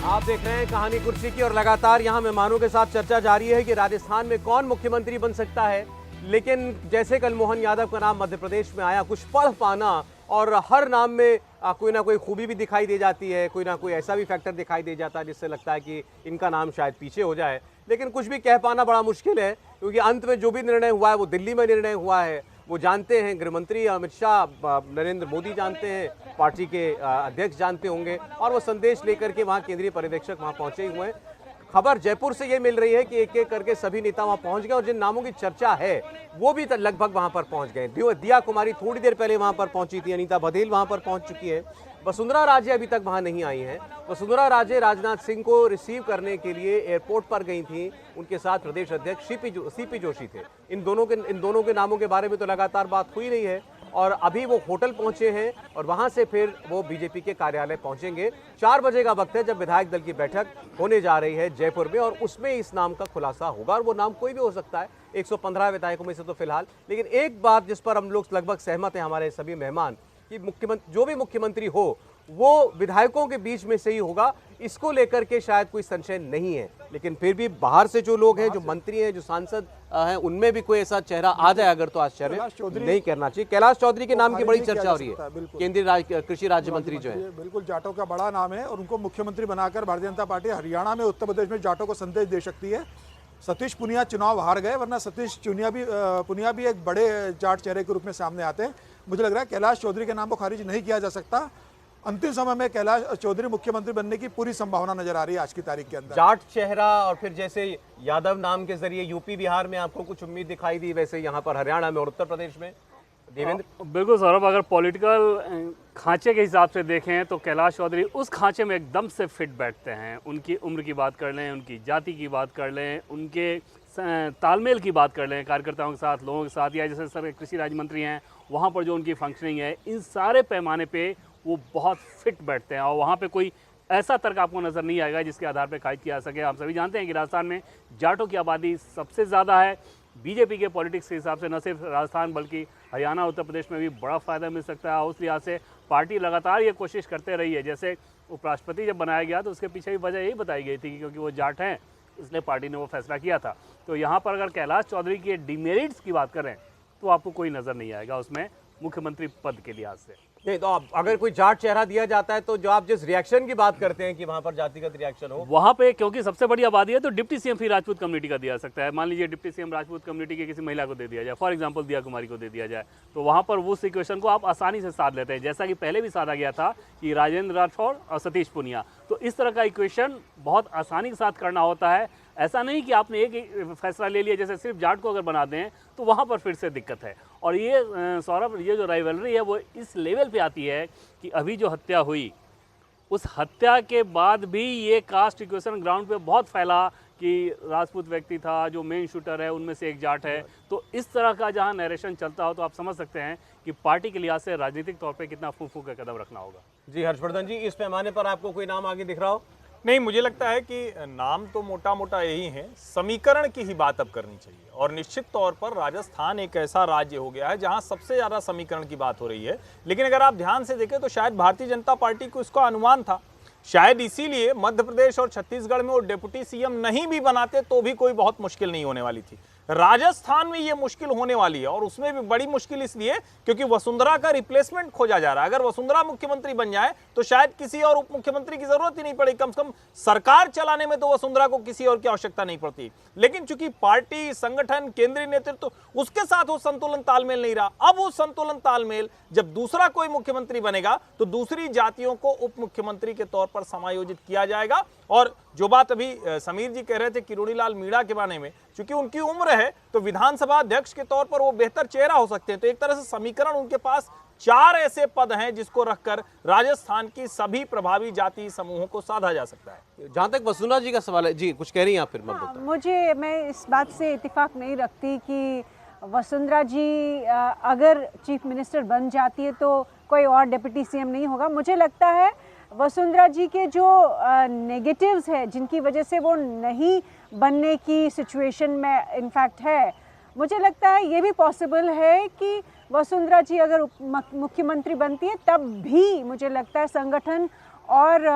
आप देख रहे हैं कहानी कुर्सी की और लगातार यहां मेहमानों के साथ चर्चा जारी है कि राजस्थान में कौन मुख्यमंत्री बन सकता है। लेकिन जैसे कल मोहन यादव का नाम मध्य प्रदेश में आया, कुछ पढ़ पाना और हर नाम में कोई ना कोई खूबी भी दिखाई दे जाती है, कोई ना कोई ऐसा भी फैक्टर दिखाई दे जाता है जिससे लगता है कि इनका नाम शायद पीछे हो जाए। लेकिन कुछ भी कह पाना बड़ा मुश्किल है, क्योंकि अंत में जो भी निर्णय हुआ है वो दिल्ली में निर्णय हुआ है। वो जानते हैं, गृहमंत्री अमित शाह, नरेंद्र मोदी जानते हैं, पार्टी के अध्यक्ष जानते होंगे, और वो संदेश लेकर के वहाँ केंद्रीय पर्यवेक्षक वहाँ पहुंचे हुए हैं। खबर जयपुर से ये मिल रही है कि एक एक करके सभी नेता वहां पहुंच गए और जिन नामों की चर्चा है वो भी लगभग वहां पर पहुंच गए। दिया कुमारी थोड़ी देर पहले वहां पर पहुंची थी, अनीता बघेल वहां पर पहुंच चुकी है, वसुंधरा राजे अभी तक वहां नहीं आई हैं। वसुंधरा राजे राजनाथ सिंह को रिसीव करने के लिए एयरपोर्ट पर गई थी, उनके साथ प्रदेश अध्यक्ष सीपी जोशी थे। इन दोनों के नामों के बारे में तो लगातार बात हुई रही है और अभी वो होटल पहुंचे हैं और वहां से फिर वो बीजेपी के कार्यालय पहुंचेंगे। 4 बजे का वक्त है जब विधायक दल की बैठक होने जा रही है जयपुर में, और उसमें इस नाम का खुलासा होगा। और वो नाम कोई भी हो सकता है, 115 विधायकों में से तो फिलहाल। लेकिन एक बात जिस पर हम लोग लगभग सहमत हैं, हमारे सभी मेहमान, कि जो भी मुख्यमंत्री हो वो विधायकों के बीच में से ही होगा, इसको लेकर के शायद कोई संशय नहीं है। लेकिन फिर भी बाहर से जो लोग हैं, जो मंत्री हैं, जो सांसद हैं, उनमें भी कोई ऐसा चेहरा आ जाए अगर तो आश्चर्य नहीं करना चाहिए। कैलाश चौधरी के नाम की बड़ी चर्चा हो रही है, केंद्रीय कृषि राज्य मंत्री जो है। बिल्कुल, जाटों का बड़ा नाम है और उनको मुख्यमंत्री बनाकर भारतीय जनता पार्टी हरियाणा में, उत्तर प्रदेश में जाटों को संदेश दे सकती है। सतीश पुनिया चुनाव हार गए, वरना सतीश पुनिया भी एक बड़े जाट चेहरे के रूप में सामने आते हैं। मुझे लग रहा है कैलाश चौधरी के नाम को खारिज नहीं किया जा सकता। अंतिम समय में कैलाश चौधरी मुख्यमंत्री बनने की पूरी संभावना नजर आ रही है आज की तारीख के अंदर। जाट चेहरा, और फिर जैसे यादव नाम के जरिए यूपी बिहार में आपको कुछ उम्मीद दिखाई दी, वैसे यहाँ पर हरियाणा में और उत्तर प्रदेश में देवेंद्र। बिल्कुल सौरभ, अगर पॉलिटिकल खांचे के हिसाब से देखें तो कैलाश चौधरी उस खांचे में एकदम से फिट बैठते हैं। उनकी उम्र की बात कर लें, उनकी जाति की बात कर लें, उनके तालमेल की बात कर लें कार्यकर्ताओं के साथ, लोगों के साथ, या जैसे सर कृषि राज्य मंत्री हैं वहाँ पर जो उनकी फंक्शनिंग है, इन सारे पैमाने पे वो बहुत फिट बैठते हैं। और वहाँ पे कोई ऐसा तर्क आपको नज़र नहीं आएगा जिसके आधार पर खारिज किया जा सके। हम सभी जानते हैं कि राजस्थान में जाटों की आबादी सबसे ज़्यादा है। बीजेपी के पॉलिटिक्स के हिसाब से न सिर्फ राजस्थान बल्कि हरियाणा, उत्तर प्रदेश में भी बड़ा फ़ायदा मिल सकता है। उस लिहाज से पार्टी लगातार ये कोशिश करते रही है। जैसे उपराष्ट्रपति जब बनाया गया तो उसके पीछे भी वजह यही बताई गई थी कि क्योंकि वो जाट हैं इसलिए पार्टी ने वो फैसला किया था। तो यहाँ पर अगर कैलाश चौधरी के डिमेरिट्स की बात करें तो आपको कोई नज़र नहीं आएगा उसमें मुख्यमंत्री पद के लिहाज से। नहीं तो अगर कोई जाट चेहरा दिया जाता है तो जो आप जिस रिएक्शन की बात करते हैं कि वहां पर जातिगत रिएक्शन हो, वहां पे क्योंकि सबसे बड़ी आबादी है तो डिप्टी सीएम फिर राजपूत कम्युनिटी का दिया सकता है। मान लीजिए डिप्टी सीएम राजपूत कम्युनिटी के किसी महिला को दे दिया जाए, फॉर एग्जांपल दिया कुमारी को दे दिया जाए, तो वहां पर उस इक्वेशन को आप आसानी से साध लेते हैं, जैसा कि पहले भी साधा गया था कि राजेंद्र राठौड़ और सतीश पुनिया। तो इस तरह का इक्वेशन बहुत आसानी के साथ करना होता है। ऐसा नहीं कि आपने एक फैसला ले लिया, जैसे सिर्फ जाट को अगर बना दें तो वहाँ पर फिर से दिक्कत है। और ये सौरभ, ये जो राइवलरी है वो इस लेवल पे आती है कि अभी जो हत्या हुई, उस हत्या के बाद भी ये कास्ट इक्वेशन ग्राउंड पे बहुत फैला कि राजपूत व्यक्ति था, जो मेन शूटर है उनमें से एक जाट है। तो इस तरह का जहाँ नरेशन चलता हो तो आप समझ सकते हैं कि पार्टी के लिहाज से राजनीतिक तौर पर कितना फूफू का कदम रखना होगा। जी हर्षवर्धन जी, इस पैमाने पर आपको कोई नाम आगे दिख रहा हो? नहीं, मुझे लगता है कि नाम तो मोटा मोटा यही है, समीकरण की ही बात अब करनी चाहिए। और निश्चित तौर पर राजस्थान एक ऐसा राज्य हो गया है जहां सबसे ज़्यादा समीकरण की बात हो रही है। लेकिन अगर आप ध्यान से देखें तो शायद भारतीय जनता पार्टी को इसका अनुमान था, शायद इसीलिए मध्य प्रदेश और छत्तीसगढ़ में वो डिप्टी सीएम नहीं भी बनाते तो भी कोई बहुत मुश्किल नहीं होने वाली थी। राजस्थान में ये मुश्किल होने वाली है, और उसमें भी बड़ी मुश्किल इसलिए क्योंकि वसुंधरा का रिप्लेसमेंट खोजा जा रहा है। अगर वसुंधरा मुख्यमंत्री बन जाए तो शायद किसी और उप मुख्यमंत्री की जरूरत ही नहीं पड़ेगी, कम से कम सरकार चलाने में तो वसुंधरा को किसी और की आवश्यकता नहीं पड़ती। लेकिन चूंकि पार्टी, संगठन, केंद्रीय नेतृत्व उसके साथ वो संतुलन तालमेल नहीं रहा, अब वो संतुलन तालमेल जब दूसरा कोई मुख्यमंत्री बनेगा तो दूसरी जातियों को उप मुख्यमंत्री के तौर पर समायोजित किया जाएगा। और जो बात अभी समीर जी कह रहे थे किरोड़ीलाल मीणा के बारे में, चूंकि उनकी उम्र है तो विधानसभा अध्यक्ष के तौर पर वो बेहतर चेहरा हो सकते हैं। तो एक तरह से समीकरण उनके पास 4 ऐसे पद हैं जिसको रखकर राजस्थान की सभी प्रभावी जाति समूहों को साधा जा सकता है। जहां तक वसुंधरा जी का सवाल है, जी कुछ कह रही हैं आप? फिर मैं इस बात से इत्तेफाक नहीं रखती कि वसुंधरा जी अगर चीफ मिनिस्टर बन जाती है तो कोई और डिप्टी सीएम नहीं होगा। मुझे लगता है वसुंधरा जी के जो नेगेटिव्स है जिनकी वजह से वो नहीं बनने की सिचुएशन में इनफैक्ट है, मुझे लगता है ये भी पॉसिबल है कि वसुंधरा जी अगर मुख्यमंत्री बनती है तब भी मुझे लगता है संगठन और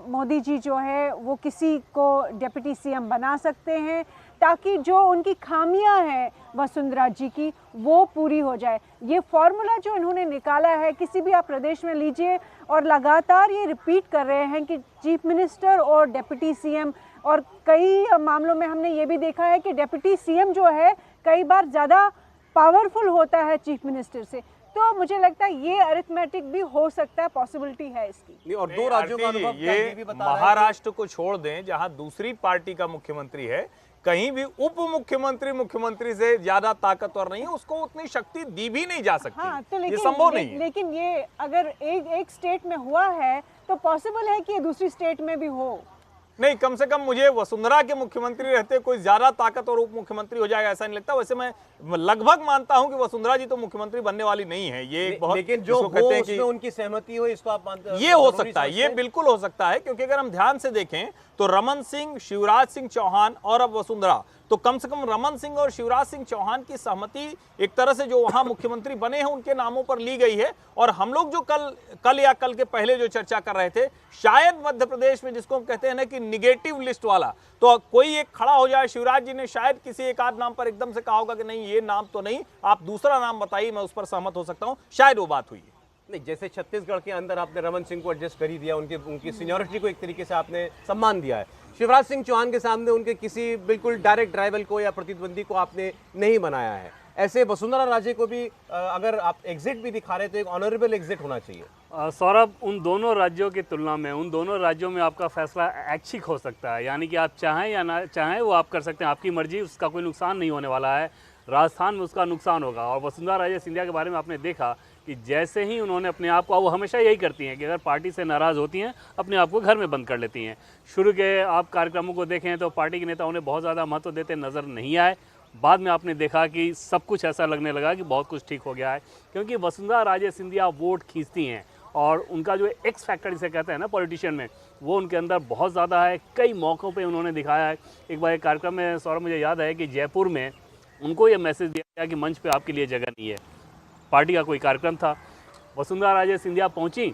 मोदी जी जो है वो किसी को डिप्टी सीएम बना सकते हैं ताकि जो उनकी खामियां हैं वसुंधरा जी की वो पूरी हो जाए। ये फॉर्मूला जो इन्होंने निकाला है किसी भी आप प्रदेश में लीजिए और लगातार ये रिपीट कर रहे हैं कि चीफ मिनिस्टर और डिप्टी सीएम, और कई मामलों में हमने ये भी देखा है कि डिप्टी सीएम जो है कई बार ज़्यादा पावरफुल होता है चीफ मिनिस्टर से। तो मुझे लगता है ये अरिथमेटिक भी हो सकता है, पॉसिबिलिटी है इसकी। नहीं, और दो राज्यों का आरती जी, अनुभव क्या ये भी बता रहा है महाराष्ट्र को छोड़ दें जहां दूसरी पार्टी का मुख्यमंत्री है, कहीं भी उप मुख्यमंत्री से ज्यादा ताकतवर नहीं है, उसको उतनी शक्ति दी भी नहीं जा सकती। हाँ, तो ये संभव नहीं है। लेकिन ये अगर एक स्टेट में हुआ है तो पॉसिबल है कि ये दूसरी स्टेट में भी हो। नहीं, कम से कम मुझे वसुंधरा के मुख्यमंत्री रहते कोई ज्यादा ताकत और उप मुख्यमंत्री हो जाएगा ऐसा नहीं लगता। वैसे मैं लगभग मानता हूं कि वसुंधरा जी तो मुख्यमंत्री बनने वाली नहीं है। ये बहुत लेकिन जो जिसको कहते हैं उसमें उनकी सहमति हो, इसको आप मानते ये हो सकता है, ये बिल्कुल हो सकता है, क्योंकि अगर हम ध्यान से देखें तो रमन सिंह, शिवराज सिंह चौहान और अब वसुंधरा, तो कम से कम रमन सिंह और शिवराज सिंह चौहान की सहमति एक तरह से जो वहां मुख्यमंत्री बने हैं उनके नामों पर ली गई है। और हम लोग जो कल या कल के पहले जो चर्चा कर रहे थे, शायद मध्य प्रदेश में जिसको हम कहते हैं ना कि निगेटिव लिस्ट वाला, तो कोई एक खड़ा हो जाए। शिवराज जी ने शायद किसी एक आध नाम पर एकदम से कहा होगा कि नहीं ये नाम तो नहीं, आप दूसरा नाम बताइए, मैं उस पर सहमत हो सकता हूं, शायद वो बात हुई है। नहीं, जैसे छत्तीसगढ़ के अंदर आपने रमन सिंह को एडजस्ट कर ही दिया, उनकी सीनियरिटी को एक तरीके से आपने सम्मान दिया है। शिवराज सिंह चौहान के सामने उनके किसी बिल्कुल डायरेक्ट राइवल को या प्रतिद्वंदी को आपने नहीं बनाया है। ऐसे वसुंधरा राजे को भी अगर आप एग्जिट भी दिखा रहे तो एक ऑनरेबल एग्जिट होना चाहिए। सौरभ, उन दोनों राज्यों की तुलना में उन दोनों राज्यों में आपका फैसला ऐच्छिक हो सकता है, यानी कि आप चाहें या ना चाहें वो आप कर सकते हैं, आपकी मर्जी, उसका कोई नुकसान नहीं होने वाला है। राजस्थान में उसका नुकसान होगा। और वसुंधरा राजे सिंधिया के बारे में आपने देखा कि जैसे ही उन्होंने अपने आप को, वो हमेशा यही करती हैं कि अगर पार्टी से नाराज़ होती हैं अपने आप को घर में बंद कर लेती हैं। शुरू के आप कार्यक्रमों को देखें तो पार्टी के नेता उन्हें बहुत ज़्यादा महत्व देते नज़र नहीं आए। बाद में आपने देखा कि सब कुछ ऐसा लगने लगा कि बहुत कुछ ठीक हो गया है, क्योंकि वसुंधरा राजे सिंधिया वोट खींचती हैं और उनका जो एक्स फैक्टर जिसे कहते हैं ना पॉलिटिशियन में, वो उनके अंदर बहुत ज़्यादा है। कई मौक़ों पे उन्होंने दिखाया है। एक बार एक कार्यक्रम में सौरभ मुझे याद है कि जयपुर में उनको ये मैसेज दिया गया कि मंच पे आपके लिए जगह नहीं है। पार्टी का कोई कार्यक्रम था, वसुंधरा राजे सिंधिया पहुंची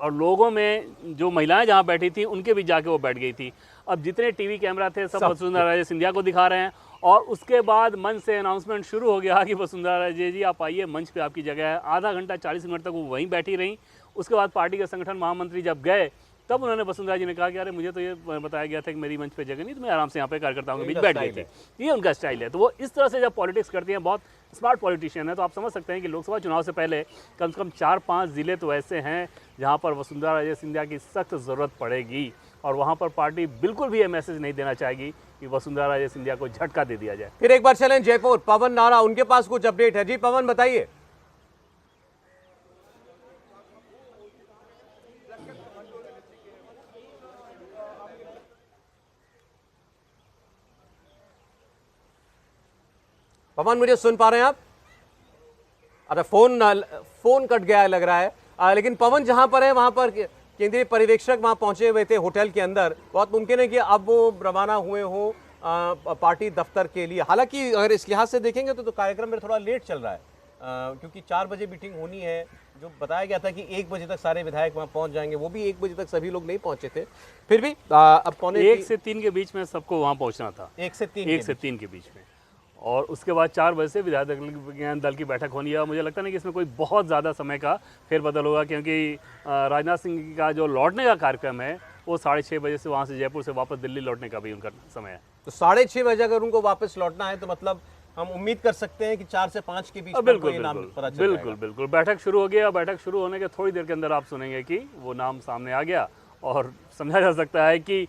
और लोगों में जो महिलाएं जहां बैठी थी उनके भी जाके वो बैठ गई थी। अब जितने टीवी कैमरा थे सब वसुंधरा राजे सिंधिया को दिखा रहे हैं और उसके बाद मंच से अनाउंसमेंट शुरू हो गया कि वसुंधरा राजे जी आप आइए, मंच पे आपकी जगह है। आधा घंटा 40 मिनट तक वो वहीं बैठी रहीं। उसके बाद पार्टी के संगठन महामंत्री जब गए तब उन्होंने वसुंधरा जी ने कहा कि अरे मुझे तो ये बताया गया था कि मेरी मंच पे जगह नहीं, तो मैं आराम से यहाँ पे कार्यकर्ताओं के बीच बैठ गई थी। ये उनका स्टाइल है। तो वो इस तरह से जब पॉलिटिक्स करती हैं, बहुत स्मार्ट पॉलिटिशियन है। तो आप समझ सकते हैं कि लोकसभा चुनाव से पहले कम से कम 4-5 ज़िले तो ऐसे हैं जहाँ पर वसुंधरा राजे सिंधिया की सख्त ज़रूरत पड़ेगी और वहाँ पर पार्टी बिल्कुल भी ये मैसेज नहीं देना चाहेगी कि वसुंधरा राजे सिंधिया को झटका दे दिया जाए। फिर एक बार चलें जयपुर, पवन नारा, उनके पास कुछ अपडेट है। जी पवन, बताइए। पवन, मुझे सुन पा रहे हैं आप? अरे फोन कट गया है लग रहा है। लेकिन पवन जहां पर है वहां पर केंद्रीय पर्यवेक्षक वहां पहुंचे हुए थे होटल के अंदर। बहुत मुमकिन है कि अब वो रवाना हुए हो पार्टी दफ्तर के लिए। हालांकि अगर इस लिहाज से देखेंगे तो कार्यक्रम में थोड़ा लेट चल रहा है, क्योंकि 4 बजे मीटिंग होनी है। जो बताया गया था कि 1 बजे तक सारे विधायक वहां पहुंच जाएंगे, वो भी 1 बजे तक सभी लोग नहीं पहुंचे थे। फिर भी अब पौने 1 से 3 के बीच में सबको वहां पहुंचना था। 1 से 3 के बीच में, और उसके बाद 4 बजे से विधायक दल की बैठक होनी है। मुझे लगता नहीं कि इसमें कोई बहुत ज़्यादा समय का फेरबदल होगा, क्योंकि राजनाथ सिंह का जो लौटने का कार्यक्रम है वो 6:30 बजे से, वहाँ से जयपुर से वापस दिल्ली लौटने का भी उनका समय है। तो 6:30 बजे अगर उनको वापस लौटना है तो मतलब हम उम्मीद कर सकते हैं कि 4 से 5 के बीच में कोई नाम पता चल जाएगा। बिल्कुल बैठक शुरू हो गया। बैठक शुरू होने के थोड़ी देर के अंदर आप सुनेंगे कि वो नाम सामने आ गया और समझा जा सकता है कि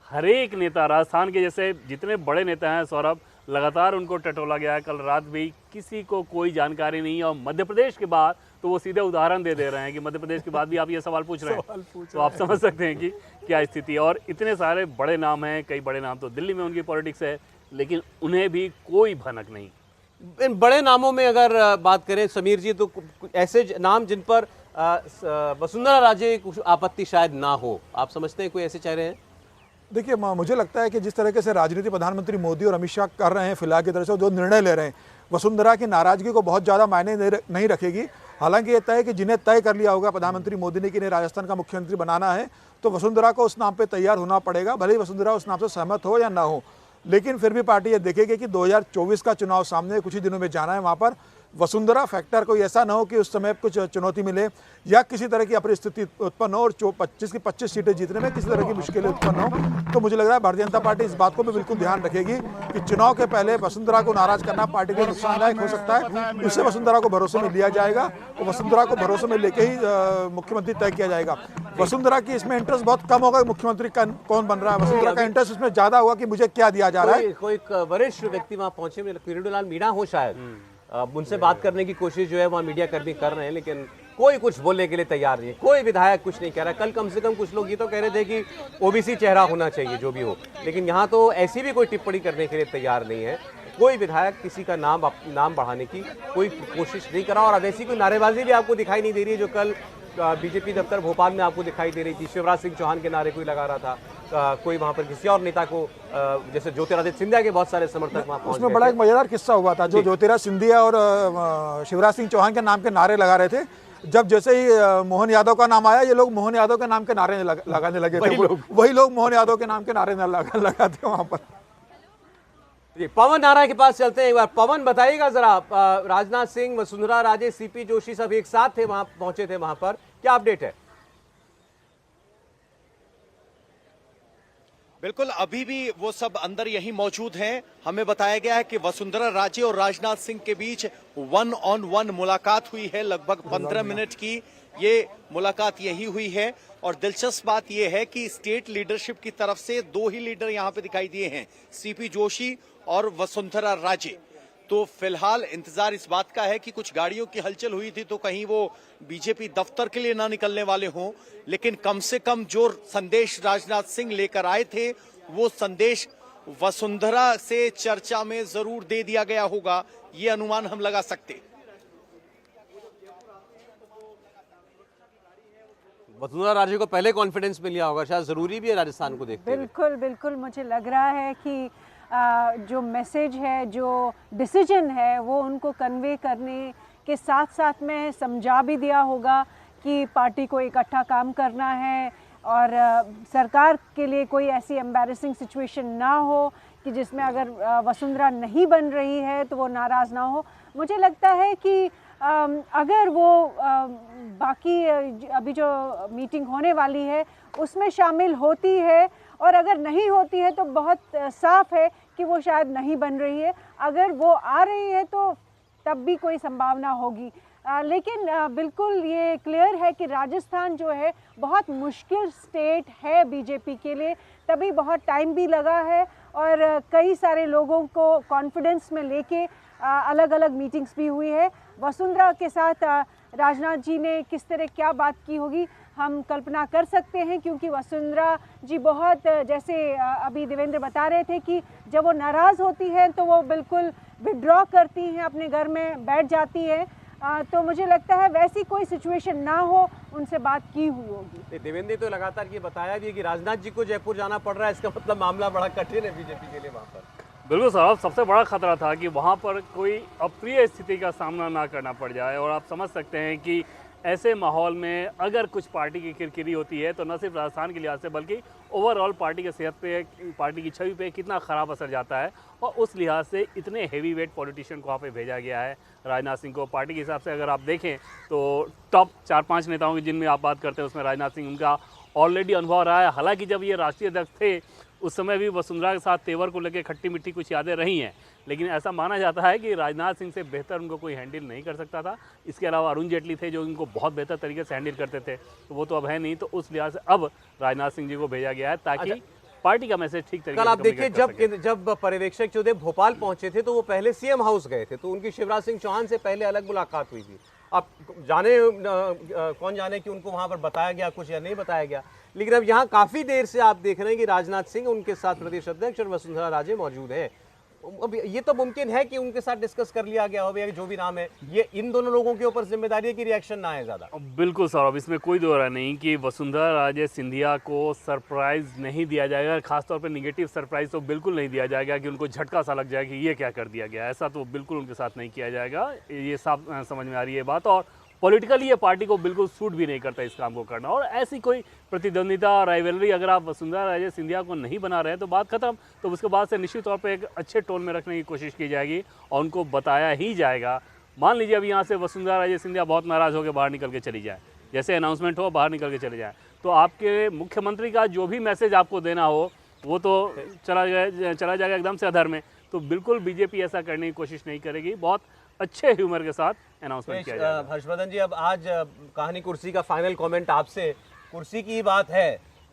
हर एक नेता, राजस्थान के जैसे जितने बड़े नेता हैं सौरभ, लगातार उनको टटोला गया है। कल रात भी किसी को कोई जानकारी नहीं है। और मध्य प्रदेश के बाद तो वो सीधे उदाहरण दे रहे हैं कि मध्य प्रदेश के बाद भी आप ये सवाल पूछ रहे हैं, तो आप समझ सकते हैं कि क्या स्थिति है। और इतने सारे बड़े नाम हैं, कई बड़े नाम तो दिल्ली में उनकी पॉलिटिक्स है, लेकिन उन्हें भी कोई भनक नहीं। इन बड़े नामों में अगर बात करें समीर जी, तो ऐसे नाम जिन पर वसुंधरा राजे कुछ आपत्ति शायद ना हो, आप समझते हैं कोई ऐसे चेहरे हैं? देखिए, मुझे लगता है कि जिस तरह से राजनीति प्रधानमंत्री मोदी और अमित शाह कर रहे हैं फिलहाल की तरह से, जो निर्णय ले रहे हैं, वसुंधरा की नाराजगी को बहुत ज़्यादा मायने नहीं रखेगी। हालांकि ये तय है कि जिन्हें तय कर लिया होगा प्रधानमंत्री मोदी ने कि इन्हें राजस्थान का मुख्यमंत्री बनाना है, तो वसुंधरा को उस नाम पे तैयार होना पड़ेगा, भले ही वसुंधरा उस नाम से सहमत हो या ना हो। लेकिन फिर भी पार्टी ये देखेगी कि 2024 का चुनाव सामने कुछ ही दिनों में जाना है, वहाँ पर वसुंधरा फैक्टर कोई ऐसा ना हो कि उस समय कुछ चुनौती मिले या किसी तरह की अपरिस्थिति उत्पन्न हो और 25 की 25 सीटें जीतने में किसी तरह की मुश्किलें उत्पन्न हो। तो मुझे लग रहा है भारतीय जनता पार्टी इस बात को भी बिल्कुल ध्यान रखेगी कि चुनाव के पहले वसुंधरा को नाराज करना पार्टी के लिए नुकसानदायक हो सकता है। उससे वसुंधरा को भरोसे में लिया जाएगा, तो वसुंधरा को भरोसे में लेके ही मुख्यमंत्री तय किया जाएगा। वसुंधरा की इसमें इंटरेस्ट बहुत कम होगा मुख्यमंत्री कौन बन रहा है, वसुंधरा का इंटरेस्ट इसमें ज्यादा होगा कि मुझे क्या दिया जा रहा है। कोई वरिष्ठ व्यक्ति वहाँ पहुंचे, किरीटलाल मीणा हो शायद, उनसे बात करने की कोशिश जो है वहाँ मीडिया कर्मी कर रहे हैं, लेकिन कोई कुछ बोलने के लिए तैयार नहीं है, कोई विधायक कुछ नहीं कह रहा। कल कम से कम कुछ लोग ये तो कह रहे थे कि ओबीसी चेहरा होना चाहिए जो भी हो, लेकिन यहाँ तो ऐसी भी कोई टिप्पणी करने के लिए तैयार नहीं है। कोई विधायक किसी का नाम बढ़ाने की कोई कोशिश नहीं करा, और अब ऐसी कोई नारेबाजी भी आपको दिखाई नहीं दे रही है जो कल बीजेपी दफ्तर भोपाल में आपको दिखाई दे रही थी। शिवराज सिंह चौहान के नारे कोई लगा रहा था, कोई वहां पर किसी और नेता को, जैसे ज्योतिरादित्य सिंधिया के बहुत सारे समर्थक वहां पहुंच उसमें बड़ा एक मजेदार किस्सा हुआ था, जो ज्योतिरादित्य सिंधिया और शिवराज सिंह चौहान के नाम के नारे लगा रहे थे। जब जैसे ही मोहन यादव का नाम आया, ये लोग मोहन यादव के नाम के नारे लगाने लगे थे। वही लोग मोहन यादव के नाम के नारे लगाते वहां पर। पवन नारा के पास चलते हैं एक बार। पवन बताइएगा जरा, राजनाथ सिंह, वसुंधरा राजे, सीपी जोशी सब एक साथ थे, वहां पहुंचे थे, वहां पर क्या अपडेट है? बिल्कुल, अभी भी वो सब अंदर यही मौजूद हैं। हमें बताया गया है कि वसुंधरा राजे और राजनाथ सिंह के बीच 1-on-1 मुलाकात हुई है, लगभग 15 मिनट की ये मुलाकात यही हुई है। और दिलचस्प बात यह है कि स्टेट लीडरशिप की तरफ से 2 ही लीडर यहां पे दिखाई दिए हैं, सीपी जोशी और वसुंधरा राजे। तो फिलहाल इंतजार इस बात का है कि कुछ गाड़ियों की हलचल हुई थी, तो कहीं वो बीजेपी दफ्तर के लिए ना निकलने वाले हों, लेकिन कम से कम जो संदेश राजनाथ सिंह लेकर आए थे वो संदेश वसुंधरा से चर्चा में जरूर दे दिया गया होगा, ये अनुमान हम लगा सकते। वसुंधरा राजे को पहले कॉन्फिडेंस में लिया होगा, शायद जरूरी भी है राजस्थान को देखते हुए। बिल्कुल बिल्कुल, मुझे लग रहा है कि जो मैसेज है, जो डिसीजन है, वो उनको कन्वे करने के साथ साथ में समझा भी दिया होगा कि पार्टी को इकट्ठा काम करना है और सरकार के लिए कोई ऐसी एम्बैरेसिंग सिचुएशन ना हो कि जिसमें अगर वसुंधरा नहीं बन रही है तो वो नाराज़ ना हो। मुझे लगता है कि अगर वो बाकी अभी जो मीटिंग होने वाली है उसमें शामिल होती है, और अगर नहीं होती है तो बहुत साफ है कि वो शायद नहीं बन रही है। अगर वो आ रही है तो तब भी कोई संभावना होगी, लेकिन बिल्कुल ये क्लियर है कि राजस्थान जो है बहुत मुश्किल स्टेट है बीजेपी के लिए, तभी बहुत टाइम भी लगा है और कई सारे लोगों को कॉन्फिडेंस में लेके अलग अलग मीटिंग्स भी हुई है। वसुंधरा के साथ राजनाथ जी ने किस तरह क्या बात की होगी हम कल्पना कर सकते हैं, क्योंकि वसुंधरा जी बहुत, जैसे अभी देवेंद्र बता रहे थे कि जब वो नाराज़ होती हैं तो वो बिल्कुल विड्रॉ करती हैं, अपने घर में बैठ जाती हैं। तो मुझे लगता है वैसी कोई सिचुएशन ना हो, उनसे बात की हुई होगी। देवेंद्र ने तो लगातार ये बताया भी है कि राजनाथ जी को जयपुर जाना पड़ रहा है, इसका मतलब मामला बड़ा कठिन है बीजेपी के लिए वहाँ पर। बिल्कुल साहब, सबसे बड़ा खतरा था कि वहाँ पर कोई अप्रिय स्थिति का सामना ना करना पड़ जाए। और आप समझ सकते हैं कि ऐसे माहौल में अगर कुछ पार्टी की किरकिरी होती है तो न सिर्फ राजस्थान के लिहाज से बल्कि ओवरऑल पार्टी की सेहत पे, पार्टी की छवि पे कितना ख़राब असर जाता है। और उस लिहाज से इतने हैवी वेट पॉलिटिशियन को वहाँ पे भेजा गया है राजनाथ सिंह को। पार्टी के हिसाब से अगर आप देखें तो टॉप 4-5 नेताओं की जिनमें आप बात करते हैं उसमें राजनाथ सिंह, उनका ऑलरेडी अनुभव रहा है। हालांकि जब ये राष्ट्रीय अध्यक्ष थे उस समय भी वसुंधरा के साथ तेवर को लेकर खट्टी मिट्टी कुछ यादें रही हैं, लेकिन ऐसा माना जाता है कि राजनाथ सिंह से बेहतर उनको कोई हैंडल नहीं कर सकता था। इसके अलावा अरुण जेटली थे जो उनको बहुत बेहतर तरीके से हैंडल करते थे, तो वो तो अब है नहीं। तो उस लिहाज से अब राजनाथ सिंह जी को भेजा गया है ताकि पार्टी का मैसेज ठीक तरीके से कल आप देखिए जब पर्यवेक्षक चौधरी भोपाल पहुंचे थे तो वो पहले सीएम हाउस गए थे, तो उनकी शिवराज सिंह चौहान से पहले अलग मुलाकात हुई थी। अब जाने कौन जाने कि उनको वहां पर बताया गया कुछ या नहीं बताया गया, लेकिन अब यहाँ काफी देर से आप देख रहे हैं कि राजनाथ सिंह, उनके साथ प्रदेश अध्यक्ष और वसुंधरा राजे मौजूद है। अब ये तो मुमकिन है कि उनके साथ डिस्कस कर लिया गया हो, जो भी नाम है, ये इन दोनों लोगों के ऊपर जिम्मेदारी है कि रिएक्शन ना आए ज्यादा। बिल्कुल सौरभ, इसमें कोई दो राय नहीं कि वसुंधरा राजे सिंधिया को सरप्राइज नहीं दिया जाएगा, खासतौर पर निगेटिव सरप्राइज तो बिल्कुल नहीं दिया जाएगा कि उनको झटका सा लग जाए कि ये क्या कर दिया गया। ऐसा तो बिल्कुल उनके साथ नहीं किया जाएगा, ये साफ समझ में आ रही है बात। और पॉलिटिकली ये पार्टी को बिल्कुल सूट भी नहीं करता इस काम को करना। और ऐसी कोई प्रतिद्वंदिता राइवलरी अगर आप वसुंधरा राजे सिंधिया को नहीं बना रहे हैं तो बात खत्म। तो उसके बाद से निश्चित तौर पे एक अच्छे टोन में रखने की कोशिश की जाएगी और उनको बताया ही जाएगा। मान लीजिए अभी यहाँ से वसुंधरा राजे सिंधिया बहुत नाराज़ होकर बाहर निकल के चली जाए, जैसे अनाउंसमेंट हो बाहर निकल के चले जाए, तो आपके मुख्यमंत्री का जो भी मैसेज आपको देना हो वो तो चला जाएगा एकदम से अधर में। तो बिल्कुल बीजेपी ऐसा करने की कोशिश नहीं करेगी, बहुत अच्छे ह्यूमर के साथ अनाउंसमेंट किया जाएगा। हर्षवर्धन जी, अब आज कहानी कुर्सी का फाइनल कमेंट आपसे। कुर्सी की बात है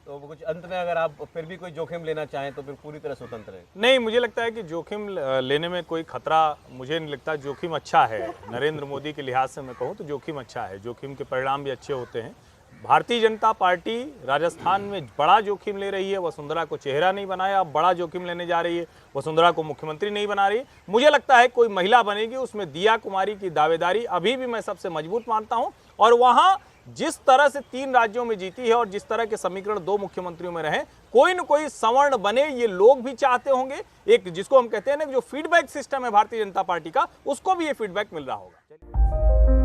तो कुछ अंत में अगर आप फिर भी कोई जोखिम लेना चाहें तो फिर पूरी तरह स्वतंत्र है। नहीं, मुझे लगता है कि जोखिम लेने में कोई खतरा मुझे नहीं लगता। जोखिम अच्छा है, नरेंद्र मोदी के लिहाज से मैं कहूँ तो जोखिम अच्छा है, जोखिम के परिणाम भी अच्छे होते हैं। भारतीय जनता पार्टी राजस्थान में बड़ा जोखिम ले रही है, वसुंधरा को चेहरा नहीं बनाया, अब बड़ा जोखिम लेने जा रही है, वसुंधरा को मुख्यमंत्री नहीं बना रही। मुझे लगता है कोई महिला बनेगी, उसमें दिया कुमारी की दावेदारी अभी भी मैं सबसे मजबूत मानता हूं। और वहां जिस तरह से 3 राज्यों में जीती है और जिस तरह के समीकरण 2 मुख्यमंत्रियों में रहे, कोई न कोई सवर्ण बने, ये लोग भी चाहते होंगे। एक जिसको हम कहते हैं ना जो फीडबैक सिस्टम है भारतीय जनता पार्टी का, उसको भी ये फीडबैक मिल रहा होगा।